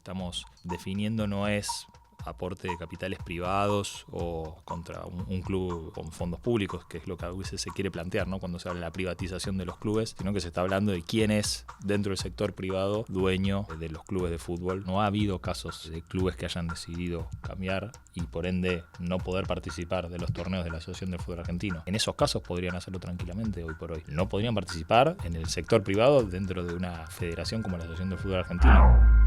estamos definiendo no es aporte de capitales privados o contra un club con fondos públicos, que es lo que a veces se quiere plantear, ¿no?, cuando se habla de la privatización de los clubes, sino que se está hablando de quién es dentro del sector privado dueño de los clubes de fútbol. No ha habido casos de clubes que hayan decidido cambiar y por ende no poder participar de los torneos de la Asociación del Fútbol Argentino. En esos casos podrían hacerlo tranquilamente hoy por hoy. No podrían participar en el sector privado dentro de una federación como la Asociación del Fútbol Argentino.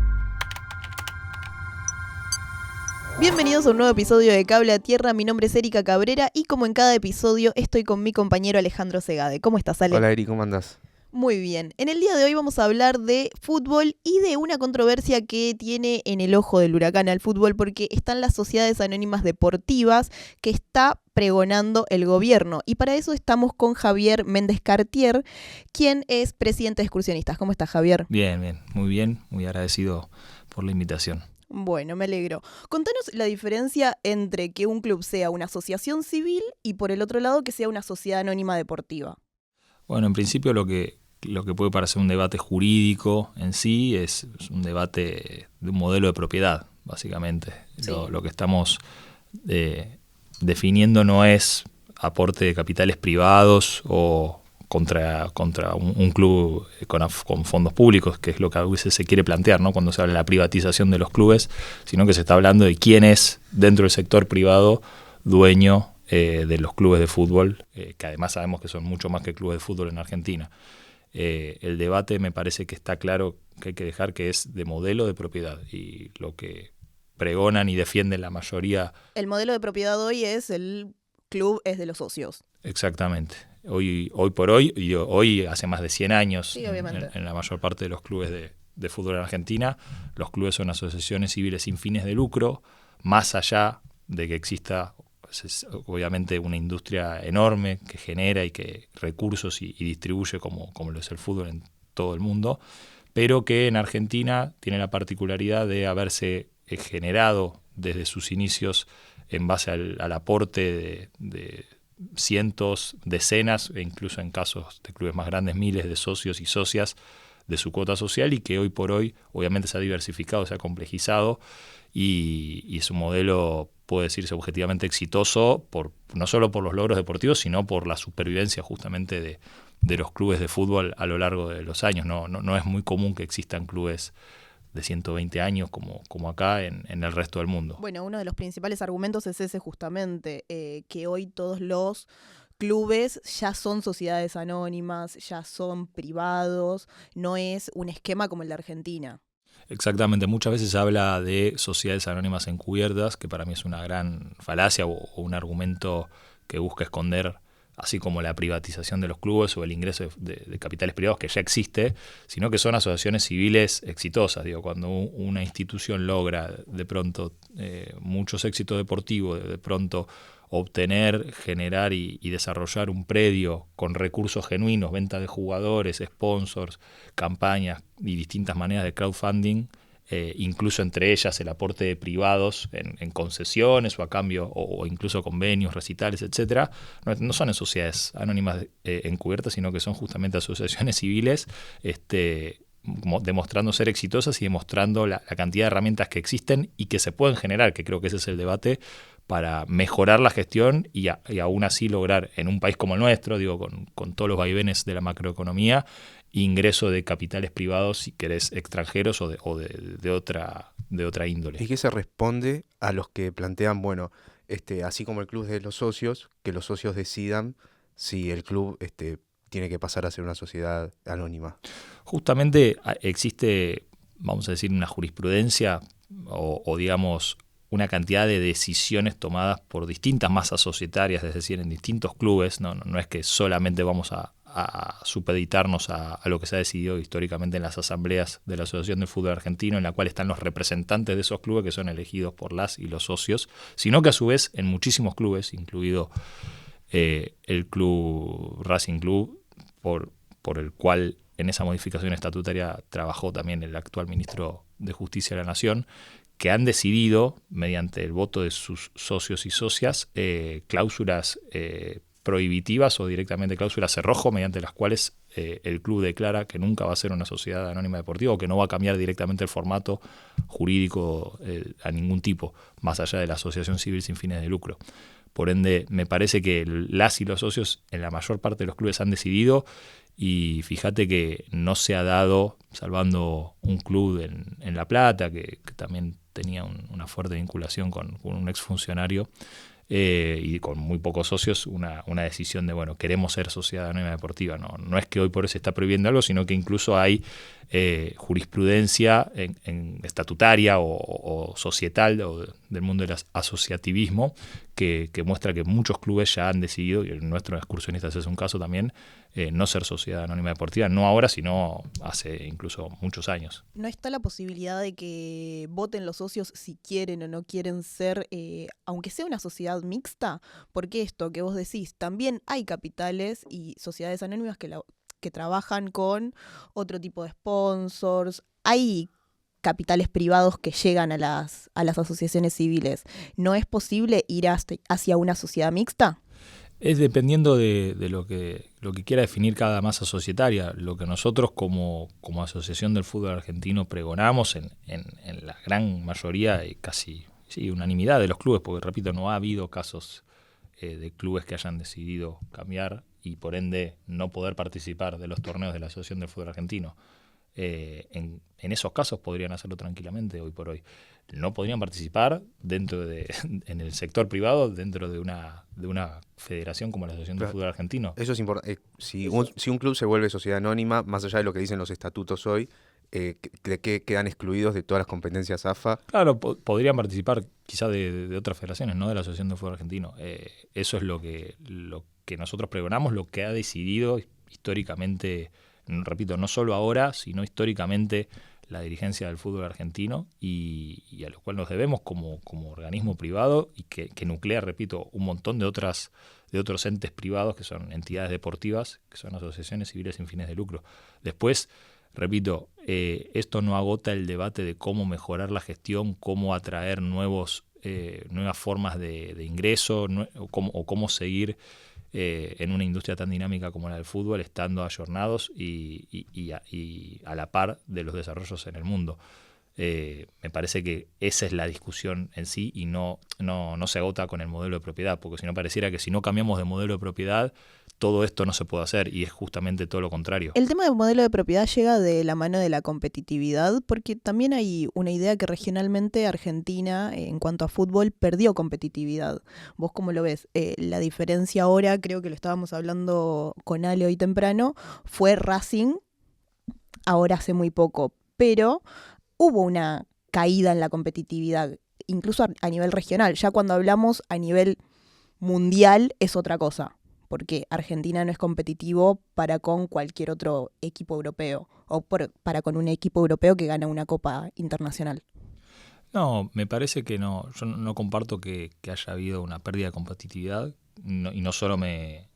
Bienvenidos a un nuevo episodio de Cable a Tierra. Mi nombre es Erika Cabrera y como en cada episodio estoy con mi compañero Alejandro Segade. ¿Cómo estás, Ale? Hola, Eri, ¿cómo andás? Muy bien. En el día de hoy vamos a hablar de fútbol y de una controversia que tiene en el ojo del huracán al fútbol porque están las sociedades anónimas deportivas que está pregonando el gobierno. Y para eso estamos con Javier Méndez Cartier, quien es presidente de Excursionistas. ¿Cómo estás, Javier? Bien, muy agradecido por la invitación. Bueno, me alegro. Contanos la diferencia entre que un club sea una asociación civil y por el otro lado que sea una sociedad anónima deportiva. Bueno, en principio lo que puede parecer un debate jurídico en sí es un debate de un modelo de propiedad, básicamente. Sí. Lo que estamos definiendo no es aporte de capitales privados o contra un club con fondos públicos, que es lo que a veces se quiere plantear, ¿no?, cuando se habla de la privatización de los clubes, sino que se está hablando de quién es dentro del sector privado dueño de los clubes de fútbol, que además sabemos que son mucho más que clubes de fútbol en Argentina. El debate me parece que está claro que hay que dejar que es de modelo de propiedad y lo que pregonan y defienden la mayoría. El modelo de propiedad hoy es el club es de los socios. Exactamente. Hoy por hoy, y hoy hace más de 100 años, Sí, obviamente. en la mayor parte de los clubes de fútbol en Argentina, los clubes son asociaciones civiles sin fines de lucro, más allá de que exista obviamente una industria enorme que genera y que recursos y distribuye como lo es el fútbol en todo el mundo, pero que en Argentina tiene la particularidad de haberse generado desde sus inicios en base al aporte de cientos, decenas e incluso en casos de clubes más grandes, miles de socios y socias de su cuota social y que hoy por hoy obviamente se ha diversificado, se ha complejizado y es un modelo, puede decirse, objetivamente exitoso no solo por los logros deportivos, sino por la supervivencia justamente de los clubes de fútbol a lo largo de los años. No es muy común que existan clubes de 120 años como acá en el resto del mundo. Bueno, uno de los principales argumentos es ese justamente, que hoy todos los clubes ya son sociedades anónimas, ya son privados, no es un esquema como el de Argentina. Exactamente, muchas veces se habla de sociedades anónimas encubiertas, que para mí es una gran falacia o un argumento que busca esconder, así como la privatización de los clubes o el ingreso de capitales privados que ya existe, sino que son asociaciones civiles exitosas. Cuando una institución logra de pronto muchos éxitos deportivos, de pronto obtener, generar y desarrollar un predio con recursos genuinos, venta de jugadores, sponsors, campañas y distintas maneras de crowdfunding, incluso entre ellas el aporte de privados en concesiones o a cambio o incluso convenios, recitales, etcétera, no son en sociedades anónimas encubiertas, sino que son justamente asociaciones civiles demostrando ser exitosas y demostrando la cantidad de herramientas que existen y que se pueden generar, que creo que ese es el debate, para mejorar la gestión y aún así lograr en un país como el nuestro, con todos los vaivenes de la macroeconomía, ingreso de capitales privados, si querés, extranjeros o de otra índole. ¿Y qué se responde a los que plantean, bueno, así como el club es de los socios, que los socios decidan si el club tiene que pasar a ser una sociedad anónima? Justamente existe, vamos a decir, una jurisprudencia o digamos una cantidad de decisiones tomadas por distintas masas societarias, es decir, en distintos clubes. No es que solamente vamos a supeditarnos a lo que se ha decidido históricamente en las asambleas de la Asociación del Fútbol Argentino, en la cual están los representantes de esos clubes que son elegidos por las y los socios, sino que a su vez en muchísimos clubes, incluido el club Racing Club, por el cual en esa modificación estatutaria trabajó también el actual ministro de Justicia de la Nación, que han decidido, mediante el voto de sus socios y socias, cláusulas prohibitivas o directamente cláusulas cerrojo mediante las cuales el club declara que nunca va a ser una sociedad anónima deportiva o que no va a cambiar directamente el formato jurídico a ningún tipo, más allá de la asociación civil sin fines de lucro. Por ende, me parece que las y los socios en la mayor parte de los clubes han decidido, y fíjate que no se ha dado, salvando un club en La Plata, que también tenía una fuerte vinculación con un exfuncionario, y con muy pocos socios, una decisión de, bueno, queremos ser sociedad anónima deportiva. No es que hoy por hoy se está prohibiendo algo, sino que incluso hay jurisprudencia en estatutaria o societal o del mundo del asociativismo que muestra que muchos clubes ya han decidido, y el nuestro Excursionistas es un caso también, no ser sociedad anónima deportiva, no ahora, sino hace incluso muchos años. ¿No está la posibilidad de que voten los socios si quieren o no quieren ser, aunque sea una sociedad mixta? Porque esto que vos decís, también hay capitales y sociedades anónimas que trabajan con otro tipo de sponsors, hay capitales privados que llegan a las asociaciones civiles. ¿No es posible ir hacia una sociedad mixta? Es dependiendo de lo que quiera definir cada masa societaria. Lo que nosotros como Asociación del Fútbol Argentino pregonamos en la gran mayoría y casi unanimidad de los clubes, porque repito, no ha habido casos de clubes que hayan decidido cambiar y por ende no poder participar de los torneos de la Asociación del Fútbol Argentino. En esos casos podrían hacerlo tranquilamente hoy por hoy. No podrían participar en el sector privado dentro de una federación como la Asociación del Fútbol Argentino. Eso es importante. Si un club se vuelve sociedad anónima, más allá de lo que dicen los estatutos hoy, ¿de qué quedan excluidos de todas las competencias AFA? Claro, podrían participar quizás de otras federaciones, no de la Asociación del Fútbol Argentino. Eso es lo que nosotros pregonamos, lo que ha decidido históricamente, repito, no solo ahora, sino históricamente la dirigencia del fútbol argentino, y a lo cual nos debemos como organismo privado y que nuclea, repito, un montón de otros entes privados que son entidades deportivas, que son asociaciones civiles sin fines de lucro. Después, repito, esto no agota el debate de cómo mejorar la gestión, cómo atraer nuevas formas de ingreso o cómo seguir en una industria tan dinámica como la del fútbol, estando ayornados y a la par de los desarrollos en el mundo. Me parece que esa es la discusión en sí y no se agota con el modelo de propiedad, porque si no pareciera que si no cambiamos de modelo de propiedad, todo esto no se puede hacer, y es justamente todo lo contrario. El tema del modelo de propiedad llega de la mano de la competitividad, porque también hay una idea que regionalmente Argentina, en cuanto a fútbol, perdió competitividad. ¿Vos cómo lo ves? La diferencia ahora, creo que lo estábamos hablando con Ale hoy temprano, fue Racing, ahora hace muy poco, pero hubo una caída en la competitividad, incluso a nivel regional. Ya cuando hablamos a nivel mundial es otra cosa, porque Argentina no es competitivo para con cualquier otro equipo europeo o para con un equipo europeo que gana una copa internacional. No, me parece que no. Yo no comparto que haya habido una pérdida de competitividad, y no solo me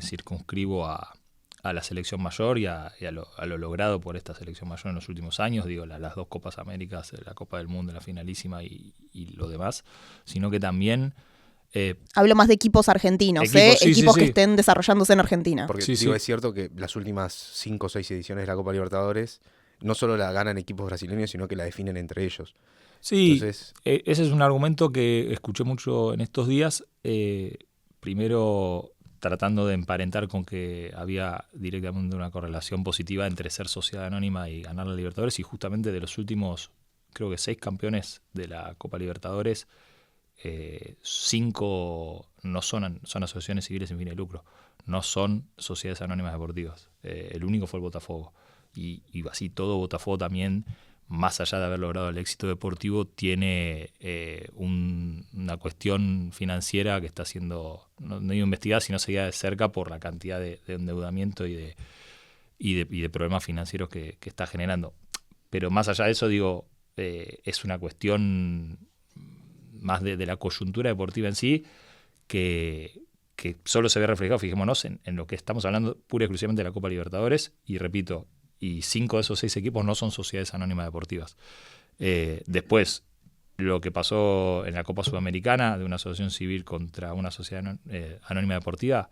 circunscribo a la selección mayor y a lo logrado por esta selección mayor en los últimos años, digo, las dos Copas Américas, la Copa del Mundo, la finalísima y lo demás, sino que también... Hablo más de equipos argentinos, equipos que estén desarrollándose en Argentina. Porque es cierto que las últimas 5 o 6 ediciones de la Copa Libertadores no solo la ganan equipos brasileños, sino que la definen entre ellos. Sí, entonces, ese es un argumento que escuché mucho en estos días, primero tratando de emparentar con que había directamente una correlación positiva entre ser sociedad anónima y ganar la Libertadores, y justamente de los últimos, creo que 6 campeones de la Copa Libertadores, 5 no son asociaciones civiles sin fines de lucro, no son sociedades anónimas deportivas. El único fue el Botafogo. Y así todo Botafogo también, más allá de haber logrado el éxito deportivo, tiene una cuestión financiera que está siendo no digo investigada, sino seguida de cerca por la cantidad de endeudamiento y de problemas financieros que está generando. Pero más allá de eso, digo, es una cuestión más de la coyuntura deportiva en sí, que solo se ve reflejado, fijémonos, en lo que estamos hablando pura y exclusivamente de la Copa Libertadores, y repito, y 5 de esos 6 equipos no son sociedades anónimas deportivas. Después, lo que pasó en la Copa Sudamericana de una asociación civil contra una sociedad anónima deportiva,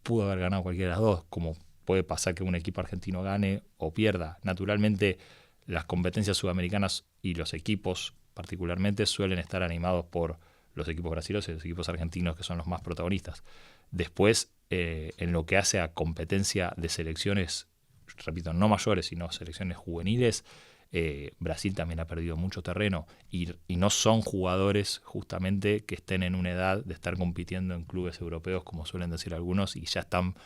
pudo haber ganado cualquiera de las dos, como puede pasar que un equipo argentino gane o pierda. Naturalmente, las competencias sudamericanas y los equipos particularmente suelen estar animados por los equipos brasileños y los equipos argentinos, que son los más protagonistas. Después, en lo que hace a competencia de selecciones, repito, no mayores, sino selecciones juveniles, Brasil también ha perdido mucho terreno y no son jugadores justamente que estén en una edad de estar compitiendo en clubes europeos, como suelen decir algunos, y ya están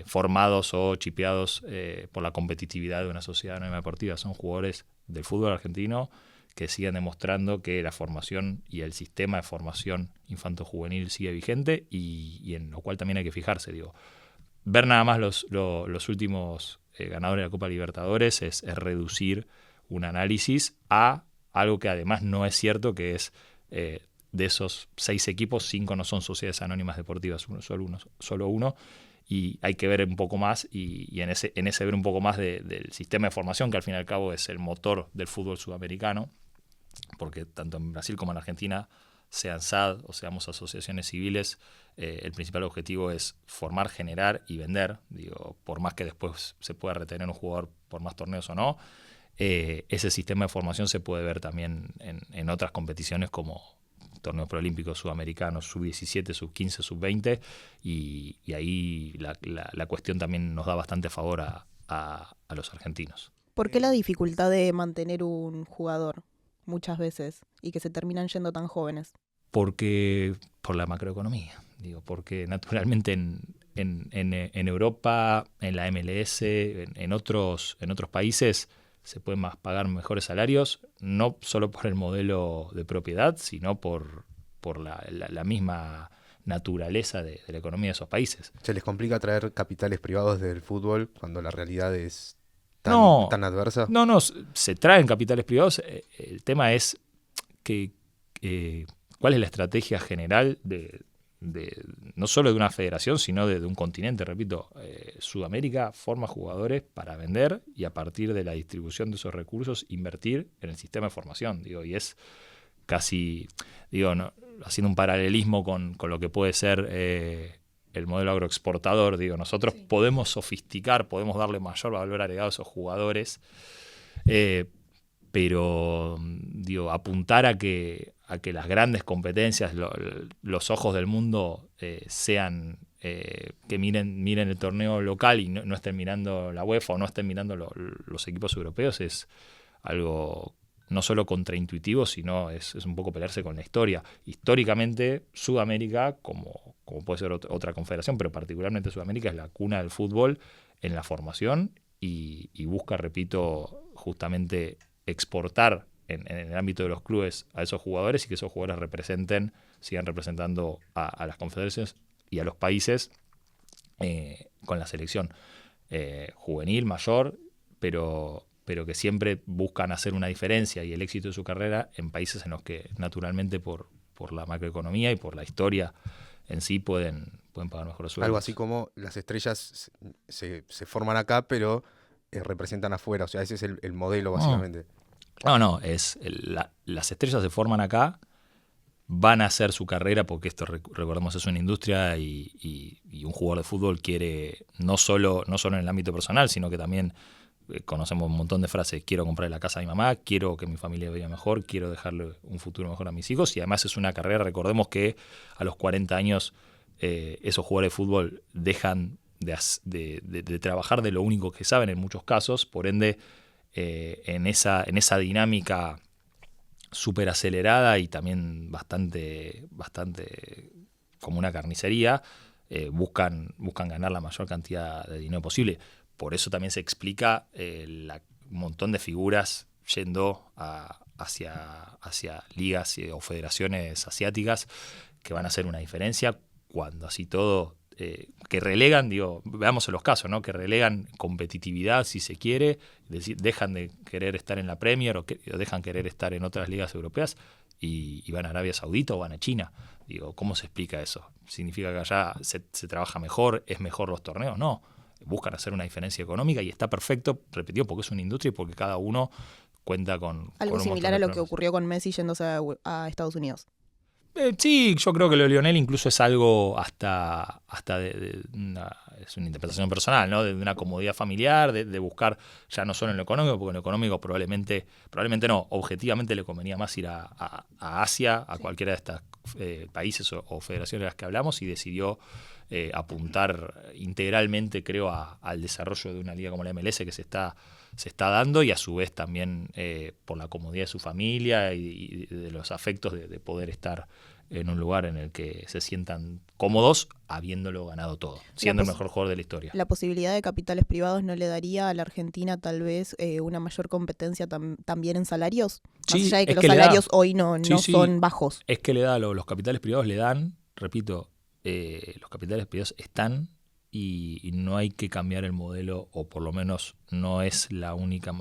formados o chipeados por la competitividad de una sociedad anónima deportiva. Son jugadores del fútbol argentino que siguen demostrando que la formación y el sistema de formación infanto-juvenil sigue vigente y en lo cual también hay que fijarse. Ver nada más los últimos ganadores de la Copa Libertadores es reducir un análisis a algo que además no es cierto, que es de esos 6 equipos, 5 no son sociedades anónimas deportivas, solo uno, y hay que ver un poco más y en ese ver un poco más del sistema de formación, que al fin y al cabo es el motor del fútbol sudamericano, porque tanto en Brasil como en Argentina, sean SAD o seamos asociaciones civiles, el principal objetivo es formar, generar y vender. Por más que después se pueda retener un jugador por más torneos o no, ese sistema de formación se puede ver también en otras competiciones como torneos preolímpicos sudamericanos, sub-17, sub-15, sub-20, y ahí la cuestión también nos da bastante favor a los argentinos. ¿Por qué la dificultad de mantener un jugador muchas veces y que se terminan yendo tan jóvenes? Porque por la macroeconomía, porque naturalmente en Europa, en la MLS, en otros países se pueden pagar mejores salarios, no solo por el modelo de propiedad, sino por la misma naturaleza de la economía de esos países. ¿Se les complica traer capitales privados del fútbol cuando la realidad es tan adversa? No, se traen capitales privados. El tema es que cuál es la estrategia general de no solo de una federación, sino de un continente. Repito, Sudamérica forma jugadores para vender y a partir de la distribución de esos recursos invertir en el sistema de formación. Y es casi, haciendo un paralelismo con lo que puede ser el modelo agroexportador. Nosotros podemos sofisticar, podemos darle mayor valor agregado a esos jugadores, pero apuntar a que las grandes competencias, los ojos del mundo sean que miren el torneo local y no estén mirando la UEFA o no estén mirando los equipos europeos, es algo no solo contraintuitivo, sino es un poco pelearse con la historia. Históricamente, Sudamérica, como puede ser otra confederación, pero particularmente Sudamérica, es la cuna del fútbol en la formación y busca, repito, justamente exportar en el ámbito de los clubes a esos jugadores y que esos jugadores sigan representando a las confederaciones y a los países con la selección juvenil, mayor, pero que siempre buscan hacer una diferencia y el éxito de su carrera en países en los que naturalmente por la macroeconomía y por la historia en sí pueden pagar mejores sueldos. Algo así como las estrellas se forman acá, pero representan afuera. O sea, ese es el modelo básicamente. No, las estrellas se forman acá, van a hacer su carrera, porque esto, recordemos, es una industria y un jugador de fútbol quiere no solo en el ámbito personal, sino que también conocemos un montón de frases: quiero comprarle la casa a mi mamá, quiero que mi familia viva mejor, quiero dejarle un futuro mejor a mis hijos, y además es una carrera. Recordemos que a los 40 años esos jugadores de fútbol dejan de trabajar de lo único que saben en muchos casos, por ende en esa dinámica súper acelerada y también bastante como una carnicería, buscan ganar la mayor cantidad de dinero posible. Por eso también se explica un montón de figuras yendo hacia ligas o federaciones asiáticas que van a hacer una diferencia, cuando así todo que relegan, veamos en los casos, ¿no? Que relegan competitividad, si se quiere, es decir, dejan de querer estar en la Premier o dejan querer estar en otras ligas europeas y van a Arabia Saudita o van a China. ¿Cómo se explica eso? ¿Significa que allá se trabaja mejor, es mejor los torneos? No, buscan hacer una diferencia económica y está perfecto, repetido, porque es una industria y porque cada uno, cuenta con Algo un similar montón de a lo que problemas. ocurrió con Messi yéndose a Estados Unidos. Sí, yo creo que lo de Lionel incluso es algo hasta es una interpretación personal, ¿no? De una comodidad familiar, de buscar ya no solo en lo económico, porque en lo económico probablemente no, objetivamente le convenía más ir a Asia, a cualquiera de estos países o federaciones de las que hablamos, y decidió apuntar integralmente, creo, al desarrollo de una liga como la MLS que se está dando, y a su vez también por la comodidad de su familia y de los afectos de poder estar en un lugar en el que se sientan cómodos habiéndolo ganado todo, siendo el mejor jugador de la historia. La posibilidad de capitales privados no le daría a la Argentina tal vez una mayor competencia también en salarios, más allá de que los salarios hoy no son bajos. Es que le da los capitales privados, le dan, repito, los capitales privados están, y no hay que cambiar el modelo, o por lo menos no es la única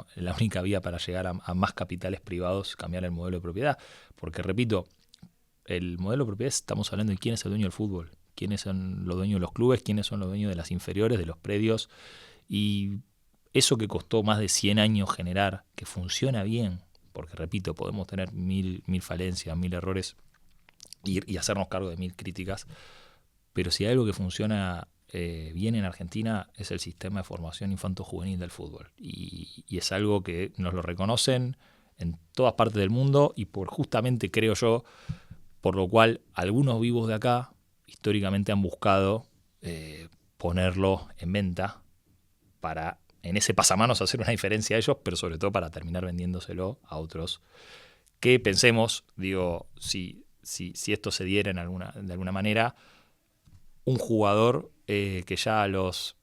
vía para llegar a más capitales privados, cambiar el modelo de propiedad. Porque, repito, el modelo de propiedad, estamos hablando de quién es el dueño del fútbol, quiénes son los dueños de los clubes, quiénes son los dueños de las inferiores, de los predios, y eso que costó más de 100 años generar, que funciona bien, porque, repito, podemos tener mil falencias, 1000 errores y hacernos cargo de 1000 críticas, pero si hay algo que funciona bien en Argentina es el sistema de formación infanto-juvenil del fútbol, y es algo que nos lo reconocen en todas partes del mundo, y justamente, creo yo, por lo cual algunos vivos de acá históricamente han buscado ponerlo en venta para, en ese pasamanos, hacer una diferencia a ellos, pero sobre todo para terminar vendiéndoselo a otros. Que pensemos, si esto se diera de alguna manera, un jugador que ya a los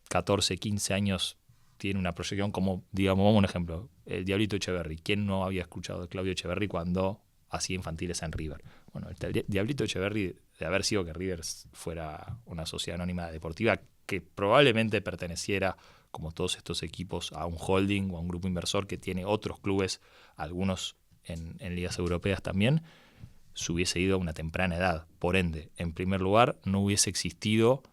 14, 15 años tiene una proyección como, digamos, vamos a un ejemplo, el Diablito Echeverri. ¿Quién no había escuchado de Claudio Echeverri cuando hacía infantiles en River? Bueno, el Diablito Echeverri, de haber sido que River fuera una sociedad anónima deportiva que probablemente perteneciera, como todos estos equipos, a un holding o a un grupo inversor que tiene otros clubes, algunos en ligas europeas también, se hubiese ido a una temprana edad. Por ende, en primer lugar, no hubiese existido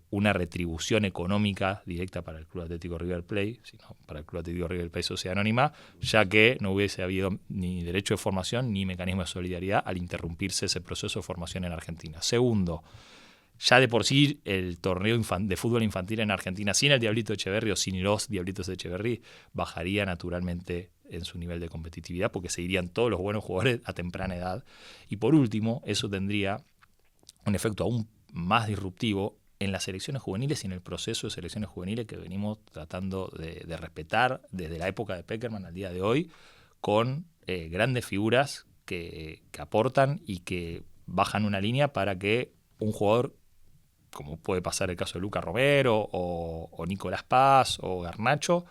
una retribución económica directa para el Club Atlético River Plate, sino para el Club Atlético River Plate Sociedad Anónima, ya que no hubiese habido ni derecho de formación ni mecanismo de solidaridad al interrumpirse ese proceso de formación en Argentina. Segundo, ya de por sí el torneo de fútbol infantil en Argentina, sin el Diablito Echeverri o sin los Diablitos de Echeverri, bajaría naturalmente en su nivel de competitividad, porque se irían todos los buenos jugadores a temprana edad. Y por último, eso tendría un efecto aún más disruptivo en las selecciones juveniles y en el proceso de selecciones juveniles que venimos tratando de respetar desde la época de Peckerman al día de hoy, con grandes figuras que aportan y que bajan una línea para que un jugador, como puede pasar el caso de Lucas Romero o Nicolás Paz o Garnacho,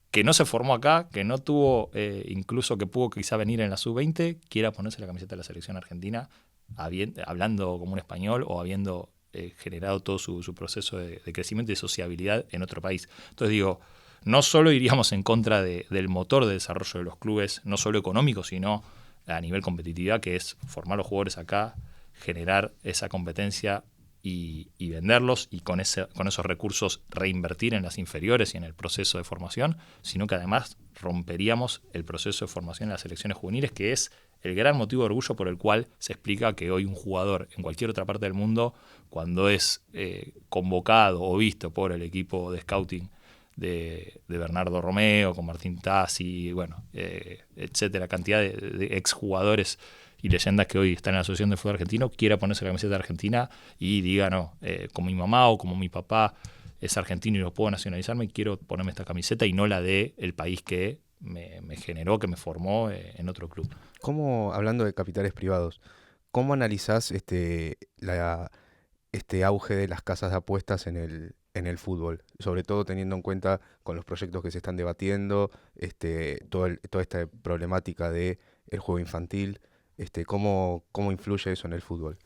que no se formó acá, que no tuvo, incluso que pudo quizá venir en la sub-20, quiera ponerse la camiseta de la selección argentina, hablando como un español o habiendo generado todo su proceso de crecimiento y de sociabilidad en otro país. Entonces digo, no solo iríamos en contra del motor de desarrollo de los clubes, no solo económico, sino a nivel competitividad, que es formar los jugadores acá, generar esa competencia y venderlos, y con esos recursos reinvertir en las inferiores y en el proceso de formación, sino que además romperíamos el proceso de formación en las selecciones juveniles, que es el gran motivo de orgullo por el cual se explica que hoy un jugador en cualquier otra parte del mundo, cuando es convocado o visto por el equipo de scouting de Bernardo Romeo, con Martín Tassi, bueno, etcétera, cantidad de exjugadores y leyendas que hoy están en la Asociación de Fútbol Argentino, quiera ponerse la camiseta de Argentina y diga, no, como mi mamá o como mi papá es argentino y no puedo nacionalizarme, quiero ponerme esta camiseta y no la de el país que me generó, que me formó en otro club. ¿Cómo, hablando de capitales privados, cómo analizás este auge de las casas de apuestas en el fútbol? Sobre todo teniendo en cuenta con los proyectos que se están debatiendo, toda esta problemática del juego infantil. ¿Cómo influye eso en el fútbol?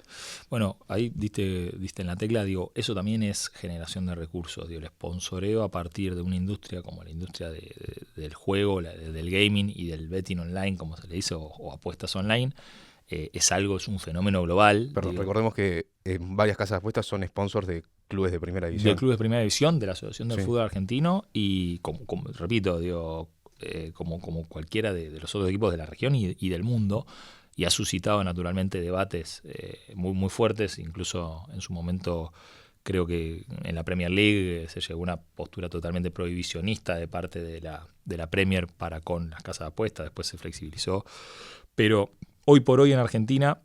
Bueno, ahí diste en la tecla, eso también es generación de recursos, el sponsoreo a partir de una industria como la industria del juego, del gaming y del betting online, como se le dice, o apuestas online, es un fenómeno global. Pero recordemos que varias casas de apuestas son sponsors de clubes de primera división. De clubes de primera división, de la Asociación del Sí. Fútbol Argentino, y repito, como cualquiera de los otros equipos de la región y del mundo, y ha suscitado naturalmente debates muy, muy fuertes. Incluso en su momento creo que en la Premier League se llegó a una postura totalmente prohibicionista de parte de la Premier para con las casas de apuestas, después se flexibilizó. Pero hoy por hoy en Argentina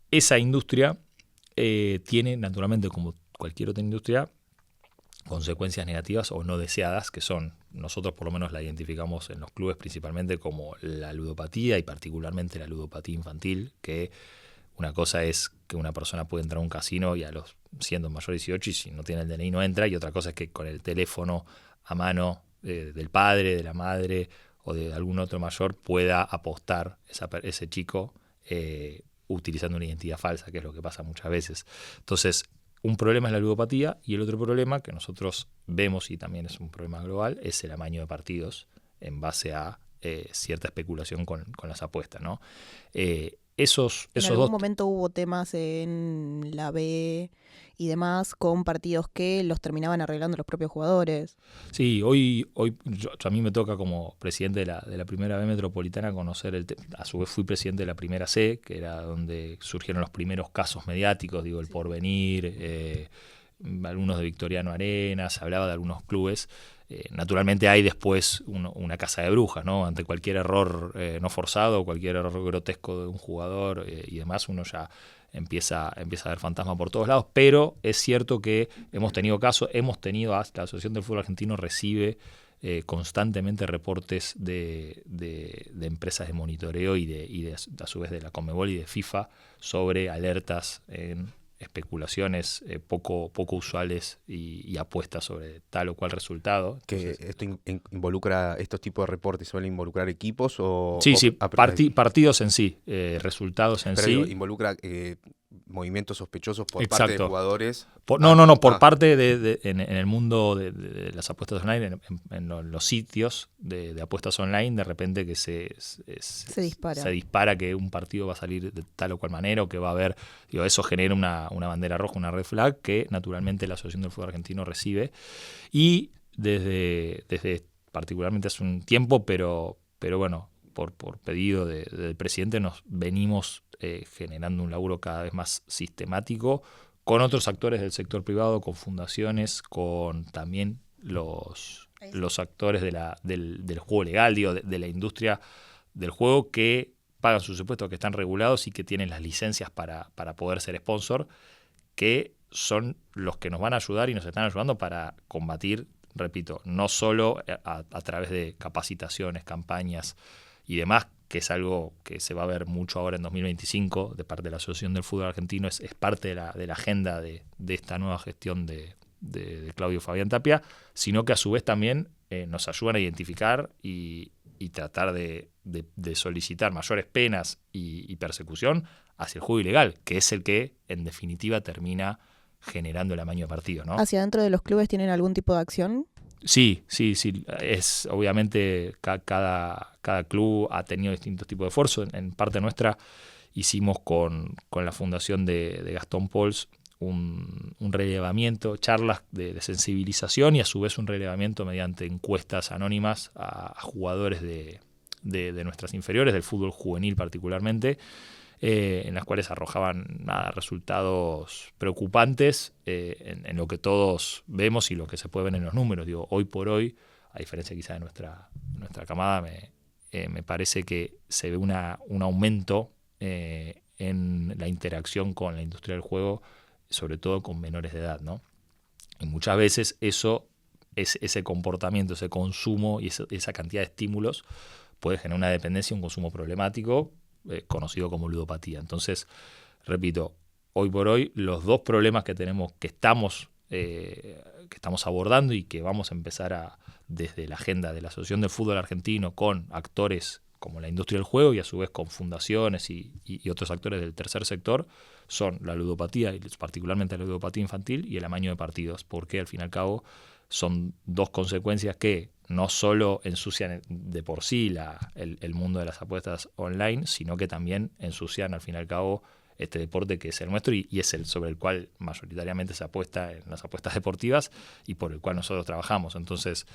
esa industria tiene naturalmente, como cualquier otra industria, consecuencias negativas o no deseadas, que son, nosotros por lo menos la identificamos en los clubes principalmente como la ludopatía y particularmente la ludopatía infantil, que una cosa es que una persona puede entrar a un casino y siendo mayor de 18 y si no tiene el DNI no entra, y otra cosa es que con el teléfono a mano del padre, de la madre o de algún otro mayor pueda apostar ese chico utilizando una identidad falsa, que es lo que pasa muchas veces. Entonces, un problema es la ludopatía y el otro problema que nosotros vemos, y también es un problema global, es el amaño de partidos en base a cierta especulación con las apuestas, ¿no? En algún momento hubo temas en la B y demás con partidos que los terminaban arreglando los propios jugadores. Sí, hoy a mí me toca como presidente de la primera B metropolitana conocer a su vez fui presidente de la primera C, que era donde surgieron los primeros casos mediáticos, digo, el Porvenir, algunos de Victoriano Arenas, se hablaba de algunos clubes. Naturalmente hay después una casa de brujas, ¿no? Ante cualquier error no forzado, cualquier error grotesco de un jugador y demás, uno ya empieza a ver fantasmas por todos lados, pero es cierto que hemos tenido casos, la Asociación del Fútbol Argentino recibe constantemente reportes de empresas de monitoreo y a su vez de la Conmebol y de FIFA sobre alertas en especulaciones poco usuales y apuestas sobre tal o cual resultado. Entonces, ¿esto involucra, estos tipos de reportes suelen involucrar equipos o...? Sí, partidos en sí, resultados en pero sí. Digo, involucra movimientos sospechosos por Exacto. parte de jugadores. Por parte en el mundo de las apuestas online, en los sitios de apuestas online, de repente que se dispara que un partido va a salir de tal o cual manera o que va a haber, eso genera una bandera roja, una red flag que naturalmente la Asociación del Fútbol Argentino recibe y desde particularmente hace un tiempo, pero bueno, por pedido del presidente nos venimos generando un laburo cada vez más sistemático con otros actores del sector privado, con fundaciones, con también los actores del juego legal, de la industria del juego que pagan sus impuestos, que están regulados y que tienen las licencias para poder ser sponsor, que son los que nos van a ayudar y nos están ayudando para combatir, repito, no solo a través de capacitaciones, campañas y demás, que es algo que se va a ver mucho ahora en 2025 de parte de la Asociación del Fútbol Argentino, es parte de la agenda de esta nueva gestión de Claudio Fabián Tapia, sino que a su vez también nos ayudan a identificar y tratar de solicitar mayores penas y persecución hacia el juego ilegal, que es el que en definitiva termina generando el amaño de partido, ¿no? ¿Hacia dentro de los clubes tienen algún tipo de acción? Sí. Es obviamente cada club ha tenido distintos tipos de esfuerzos. En parte nuestra hicimos con la fundación de Gastón Pols un relevamiento, charlas de sensibilización y a su vez un relevamiento mediante encuestas anónimas a jugadores de nuestras inferiores, del fútbol juvenil particularmente, en las cuales arrojaban resultados preocupantes en lo que todos vemos y lo que se puede ver en los números. Digo, hoy por hoy, a diferencia quizá de nuestra camada, me parece que se ve un aumento en la interacción con la industria del juego, sobre todo con menores de edad, ¿no? Y muchas veces ese comportamiento, ese consumo y esa cantidad de estímulos puede generar una dependencia, un consumo problemático, conocido como ludopatía. Entonces, repito, hoy por hoy los dos problemas que tenemos, que estamos abordando y que vamos a empezar desde la agenda de la Asociación del Fútbol Argentino con actores como la industria del juego y a su vez con fundaciones y otros actores del tercer sector, son la ludopatía, y particularmente la ludopatía infantil y el amaño de partidos, porque al fin y al cabo son dos consecuencias que no solo ensucian de por sí el mundo de las apuestas online, sino que también ensucian al fin y al cabo este deporte que es el nuestro y es el sobre el cual mayoritariamente se apuesta en las apuestas deportivas y por el cual nosotros trabajamos. Entonces,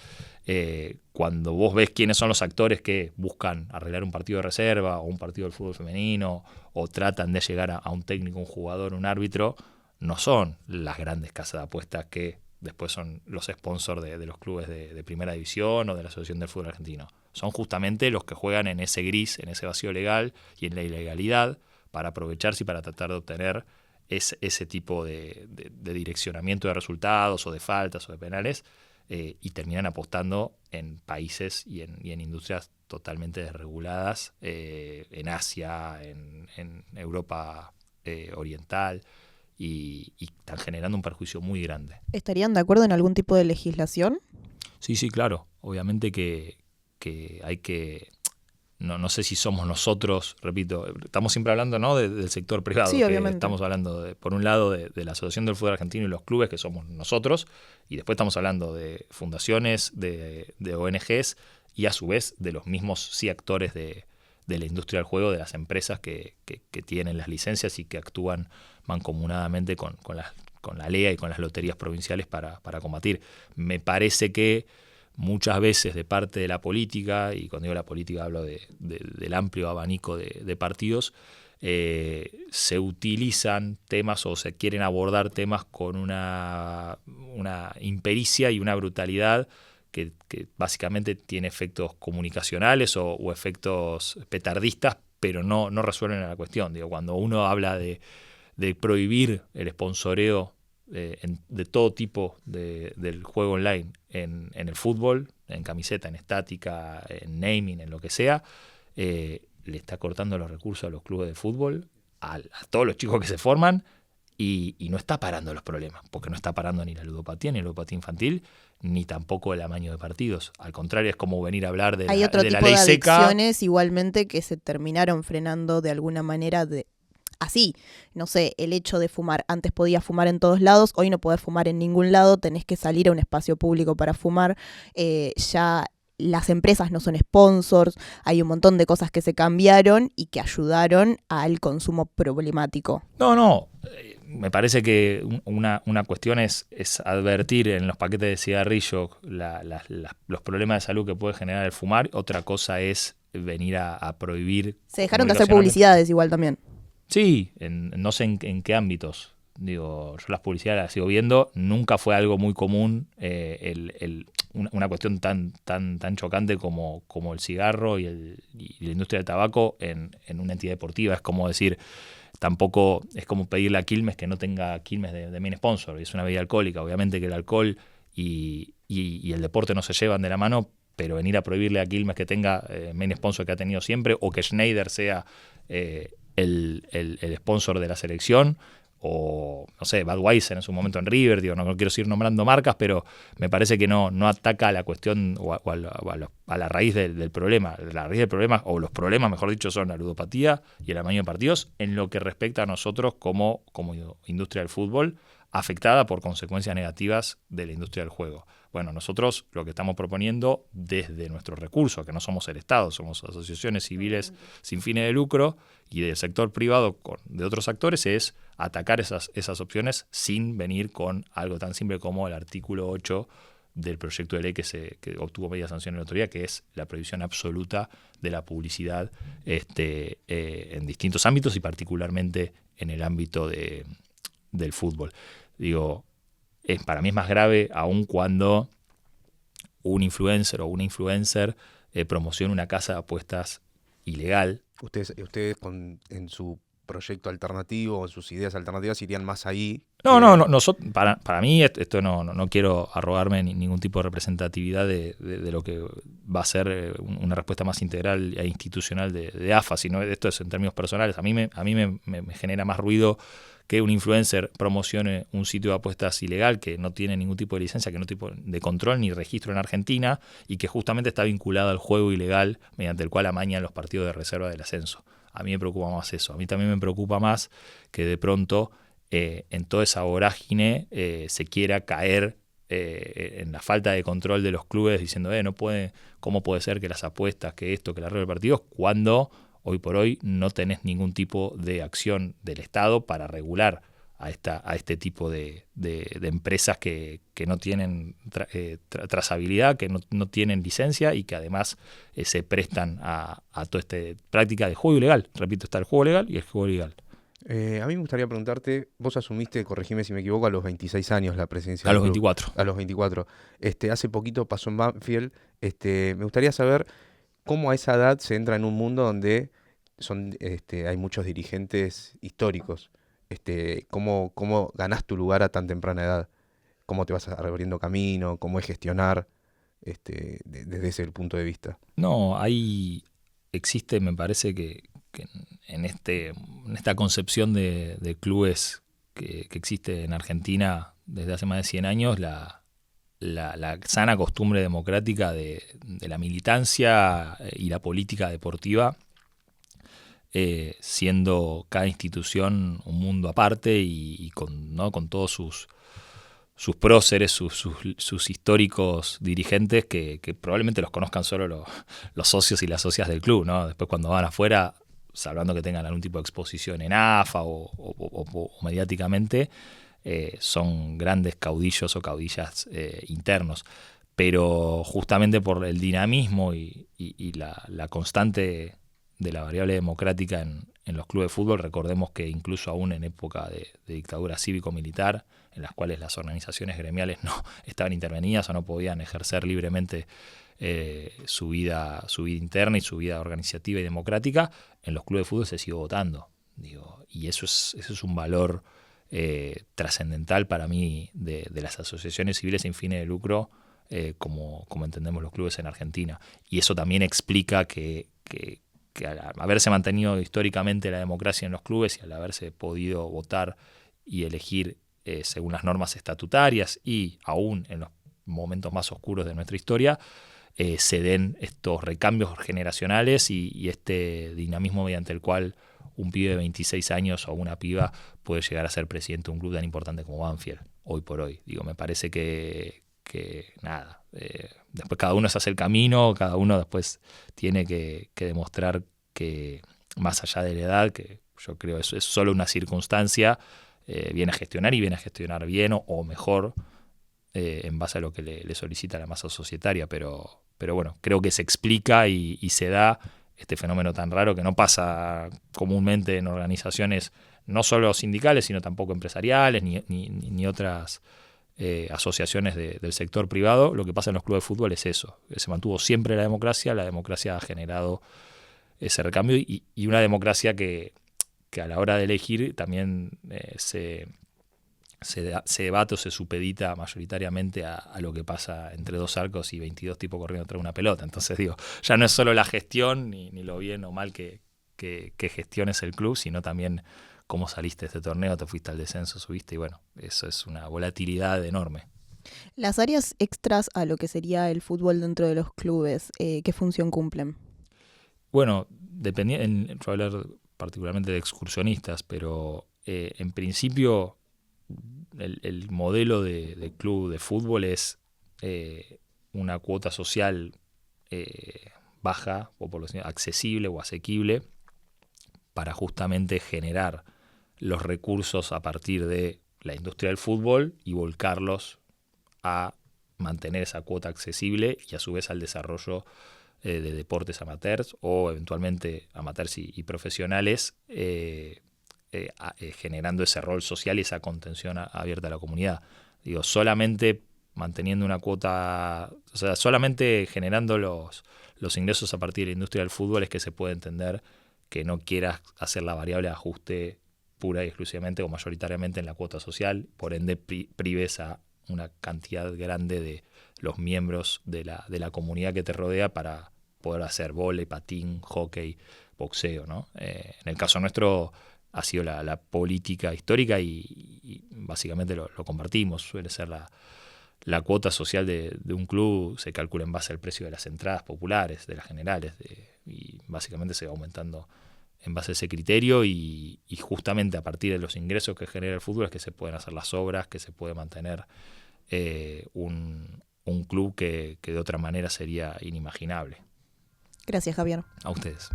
cuando vos ves quiénes son los actores que buscan arreglar un partido de reserva o un partido del fútbol femenino o tratan de llegar a un técnico, un jugador, un árbitro, no son las grandes casas de apuestas que después son los sponsors de los clubes de primera división o de la Asociación del Fútbol Argentino. Son justamente los que juegan en ese gris, en ese vacío legal y en la ilegalidad para aprovecharse y para tratar de obtener ese tipo de direccionamiento de resultados o de faltas o de penales y terminan apostando en países y en industrias totalmente desreguladas, en Asia, en Europa oriental, y están generando un perjuicio muy grande. ¿Estarían de acuerdo en algún tipo de legislación? Sí, claro. Obviamente que hay que... No sé si somos nosotros, repito, estamos siempre hablando, ¿no?, del sector privado. Sí, obviamente. Estamos hablando, por un lado, de la Asociación del Fútbol Argentino y los clubes, que somos nosotros, y después estamos hablando de fundaciones, de ONGs, y a su vez de los mismos actores de la industria del juego, de las empresas que tienen las licencias y que actúan mancomunadamente con la LEA y con las loterías provinciales para combatir. Me parece que muchas veces de parte de la política, y cuando digo la política hablo del amplio abanico de partidos, se utilizan temas o se quieren abordar temas con una impericia y una brutalidad que básicamente tiene efectos comunicacionales o efectos petardistas, pero no resuelven la cuestión. Digo, cuando uno habla de prohibir el sponsoreo de todo tipo del juego online en el fútbol, en camiseta, en estática, en naming, en lo que sea, le está cortando los recursos a los clubes de fútbol, a todos los chicos que se forman, y no está parando los problemas, porque no está parando ni la ludopatía, ni la ludopatía infantil, ni tampoco el amaño de partidos. Al contrario, es como venir a hablar de Hay la otro ley tipo de seca. adicciones igualmente que se terminaron frenando de alguna manera así, no sé, el hecho de fumar. Antes podías fumar en todos lados, hoy no podés fumar en ningún lado, tenés que salir a un espacio público para fumar. Ya las empresas no son sponsors, hay un montón de cosas que se cambiaron y que ayudaron al consumo problemático. No. Me parece que una cuestión es advertir en los paquetes de cigarrillo los problemas de salud que puede generar el fumar. Otra cosa es venir a prohibir. Se dejaron de hacer publicidades igual también. Sí, no sé en qué ámbitos. Digo, yo las publicidades las sigo viendo. Nunca fue algo muy común una cuestión tan chocante como el cigarro y la industria del tabaco en una entidad deportiva. Es como decir, tampoco es como pedirle a Quilmes que no tenga Quilmes de main sponsor. Es una bebida alcohólica. Obviamente que el alcohol y el deporte no se llevan de la mano, pero venir a prohibirle a Quilmes que tenga main sponsor que ha tenido siempre, o que Schneider sea el sponsor de la selección, o no sé, Budweiser en su momento en River, digo, no quiero seguir nombrando marcas, pero me parece que no ataca a la cuestión o a la raíz del problema. La raíz del problema, o los problemas mejor dicho, son la ludopatía y el amaño de partidos en lo que respecta a nosotros como industria del fútbol, afectada por consecuencias negativas de la industria del juego. Bueno, nosotros lo que estamos proponiendo desde nuestros recursos, que no somos el Estado, somos asociaciones civiles sin fines de lucro y del sector privado de otros actores, es atacar esas opciones sin venir con algo tan simple como el artículo 8 del proyecto de ley que obtuvo media sanción en la autoridad, que es la prohibición absoluta de la publicidad en distintos ámbitos y particularmente en el ámbito del fútbol. Digo, para mí es más grave aún cuando un influencer o una influencer promociona una casa de apuestas ilegal. Ustedes en su proyecto alternativo, en sus ideas alternativas, irían más ahí. No, para mí esto no quiero arrogarme ningún tipo de representatividad de lo que va a ser una respuesta más integral e institucional de AFA, sino esto es en términos personales. A mí me genera más ruido que un influencer promocione un sitio de apuestas ilegal que no tiene ningún tipo de licencia, que no tiene tipo de control ni registro en Argentina y que justamente está vinculado al juego ilegal mediante el cual amañan los partidos de reserva del ascenso. A mí me preocupa más eso. A mí también me preocupa más que de pronto en toda esa vorágine se quiera caer en la falta de control de los clubes diciendo, ¿cómo puede ser que las apuestas, que esto, que la regla de partidos, cuando hoy por hoy no tenés ningún tipo de acción del Estado para regular a este tipo de empresas que no tienen trazabilidad, que no tienen licencia y que además se prestan a toda esta práctica de juego ilegal. Repito, está el juego legal y el juego ilegal. A mí me gustaría preguntarte, vos asumiste, corregime si me equivoco, a los 26 años la presidencia A del los club. 24. A los 24. Hace poquito pasó en Banfield. Me gustaría saber cómo a esa edad se entra en un mundo donde hay muchos dirigentes históricos. ¿Cómo ganás tu lugar a tan temprana edad? ¿Cómo te vas abriendo camino? ¿Cómo es gestionar desde ese punto de vista? No, ahí existe, me parece que en esta concepción de clubes que existe en Argentina desde hace más de 100 años, la sana costumbre democrática de la militancia y la política deportiva, siendo cada institución un mundo aparte y con todos sus próceres, sus históricos dirigentes que probablemente los conozcan solo los socios y las socias del club, ¿no? Después cuando van afuera, salvando que tengan algún tipo de exposición en AFA o mediáticamente, son grandes caudillos o caudillas internos. Pero justamente por el dinamismo y la constante de la variable democrática en los clubes de fútbol, recordemos que incluso aún en época de dictadura cívico-militar, en las cuales las organizaciones gremiales no estaban intervenidas o no podían ejercer libremente su vida interna y su vida organizativa y democrática, en los clubes de fútbol se sigue votando. Y eso es un valor trascendental para mí de las asociaciones civiles sin fines de lucro, como entendemos los clubes en Argentina. Y eso también explica que al haberse mantenido históricamente la democracia en los clubes y al haberse podido votar y elegir según las normas estatutarias y aún en los momentos más oscuros de nuestra historia, se den estos recambios generacionales y este dinamismo mediante el cual un pibe de 26 años o una piba puede llegar a ser presidente de un club tan importante como Banfield, hoy por hoy. Me parece que nada, después cada uno se hace el camino, cada uno después tiene que demostrar que más allá de la edad, que yo creo eso es solo una circunstancia, viene a gestionar y viene a gestionar bien o mejor en base a lo que le solicita la masa societaria, pero bueno, creo que se explica y se da este fenómeno tan raro que no pasa comúnmente en organizaciones no solo sindicales, sino tampoco empresariales ni otras asociaciones del sector privado. Lo que pasa en los clubes de fútbol es eso, se mantuvo siempre la democracia ha generado ese recambio y una democracia que a la hora de elegir también se debate o se supedita mayoritariamente a lo que pasa entre dos arcos y 22 tipos corriendo tras una pelota. Entonces ya no es solo la gestión ni lo bien o mal que gestiones el club, sino también cómo saliste de este torneo, te fuiste al descenso, subiste, y bueno, eso es una volatilidad enorme. Las áreas extras a lo que sería el fútbol dentro de los clubes, ¿qué función cumplen? Bueno, yo voy a hablar particularmente de excursionistas, pero en principio el modelo de club de fútbol es una cuota social baja, o por lo menos accesible o asequible, para justamente generar los recursos a partir de la industria del fútbol y volcarlos a mantener esa cuota accesible y a su vez al desarrollo de deportes amateurs o eventualmente amateurs y profesionales, generando ese rol social y esa contención abierta a la comunidad. Solamente manteniendo una cuota, o sea, solamente generando los ingresos a partir de la industria del fútbol es que se puede entender que no quieras hacer la variable de ajuste pura y exclusivamente o mayoritariamente en la cuota social, por ende prives a una cantidad grande de los miembros de la comunidad que te rodea para poder hacer vóley, patín, hockey, boxeo, ¿no? En el caso nuestro ha sido la política histórica y básicamente lo compartimos. Suele ser la cuota social de un club, se calcula en base al precio de las entradas populares, de las generales, y básicamente se va aumentando en base a ese criterio y justamente a partir de los ingresos que genera el fútbol es que se pueden hacer las obras, que se puede mantener un club que de otra manera sería inimaginable. Gracias, Javier. A ustedes.